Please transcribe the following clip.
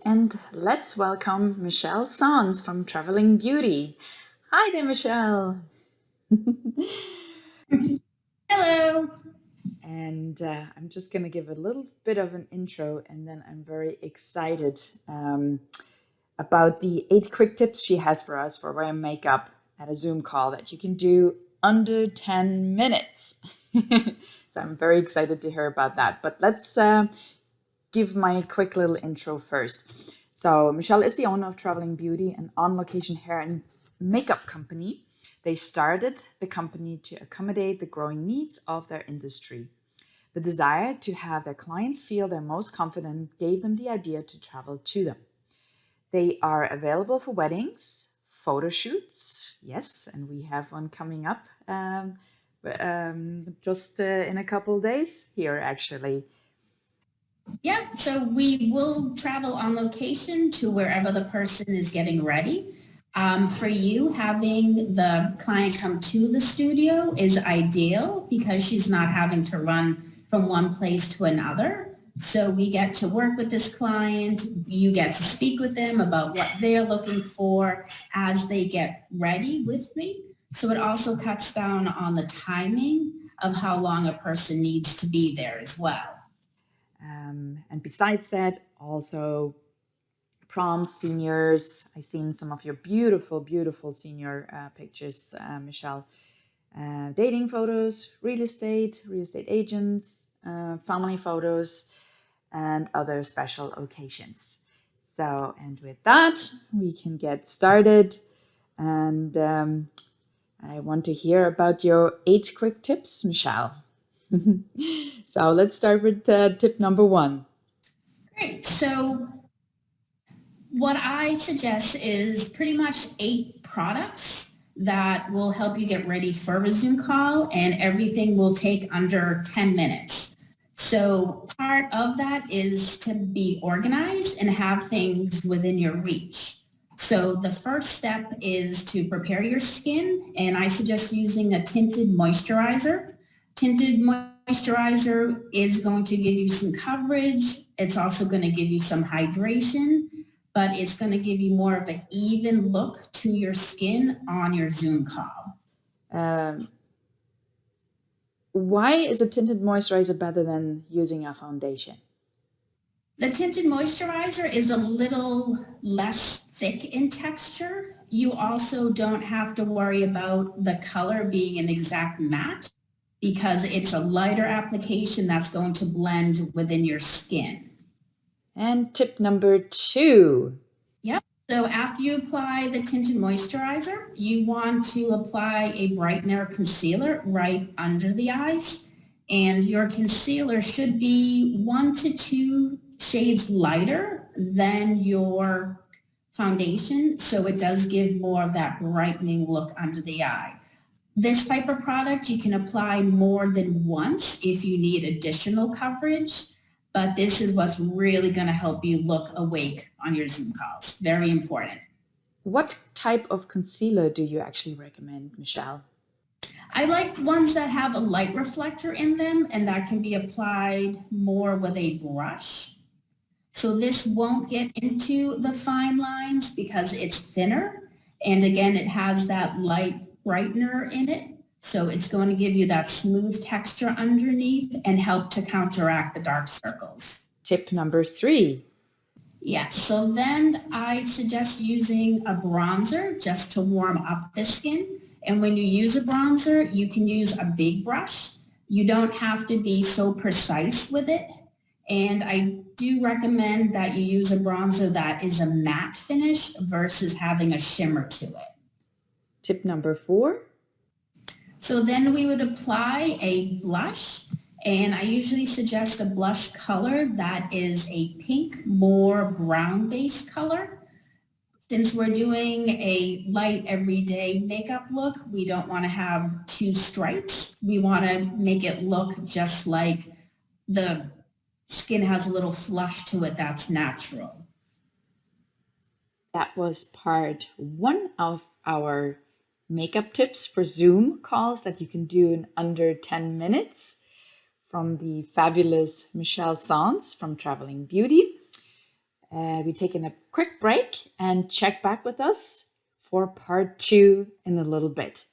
and let's welcome Michelle Sons from Traveling Beauty. Hi there, Michelle. Hello. And I'm just going to give a little bit of an intro, and then I'm very excited about the 8 quick tips she has for us for wearing makeup at a Zoom call that you can do under 10 minutes. So I'm very excited to hear about that. But let's give my quick little intro first. So Michelle is the owner of Traveling Beauty, an on-location hair and makeup company. They started the company to accommodate the growing needs of their industry. The desire to have their clients feel their most confident gave them the idea to travel to them. They are available for weddings, photo shoots, yes, and we have one coming up just in a couple of days here, actually. Yep. So we will travel on location to wherever the person is getting ready. For you, having the client come to the studio is ideal because she's not having to run from one place to another. So we get to work with this client. You get to speak with them about what they're looking for as they get ready with me. So it also cuts down on the timing of how long a person needs to be there as well. And besides that, also proms, seniors. I've seen some of your beautiful, beautiful senior pictures, Michelle. Dating photos, real estate agents, family photos, and other special occasions. So, and with that, we can get started. And I want to hear about your 8 quick tips, Michelle. So let's start with tip number 1. Great. So what I suggest is pretty much 8 products that will help you get ready for a Zoom call, and everything will take under 10 minutes. So part of that is to be organized and have things within your reach. So the first step is to prepare your skin, and I suggest using a tinted moisturizer. Tinted moisturizer is going to give you some coverage. It's also going to give you some hydration, but it's going to give you more of an even look to your skin on your Zoom call. Why is a tinted moisturizer better than using a foundation? The tinted moisturizer is a little less thick in texture. You also don't have to worry about the color being an exact match because it's a lighter application that's going to blend within your skin. And tip number 2. Yep. So after you apply the tinted moisturizer, you want to apply a brightener concealer right under the eyes. And your concealer should be 1 to 2 shades lighter than your foundation. So it does give more of that brightening look under the eye. This type of product you can apply more than once if you need additional coverage, but this is what's really going to help you look awake on your Zoom calls. Very important. What type of concealer do you actually recommend, Michelle? I like ones that have a light reflector in them and that can be applied more with a brush. So this won't get into the fine lines because it's thinner. And again, it has that light brightener in it. So it's going to give you that smooth texture underneath and help to counteract the dark circles. Tip number 3. Yes, so then I suggest using a bronzer just to warm up the skin. And when you use a bronzer, you can use a big brush. You don't have to be so precise with it. And I do recommend that you use a bronzer that is a matte finish versus having a shimmer to it. Tip number 4. So then we would apply a blush, and I usually suggest a blush color that is a pink, more brown-based color. Since we're doing a light everyday makeup look, we don't want to have 2 stripes. We want to make it look just like the skin has a little flush to it that's natural. That was part 1 of our makeup tips for Zoom calls that you can do in under 10 minutes from the fabulous Michelle Sons from Traveling Beauty. be taking a quick break and check back with us for part 2 in a little bit.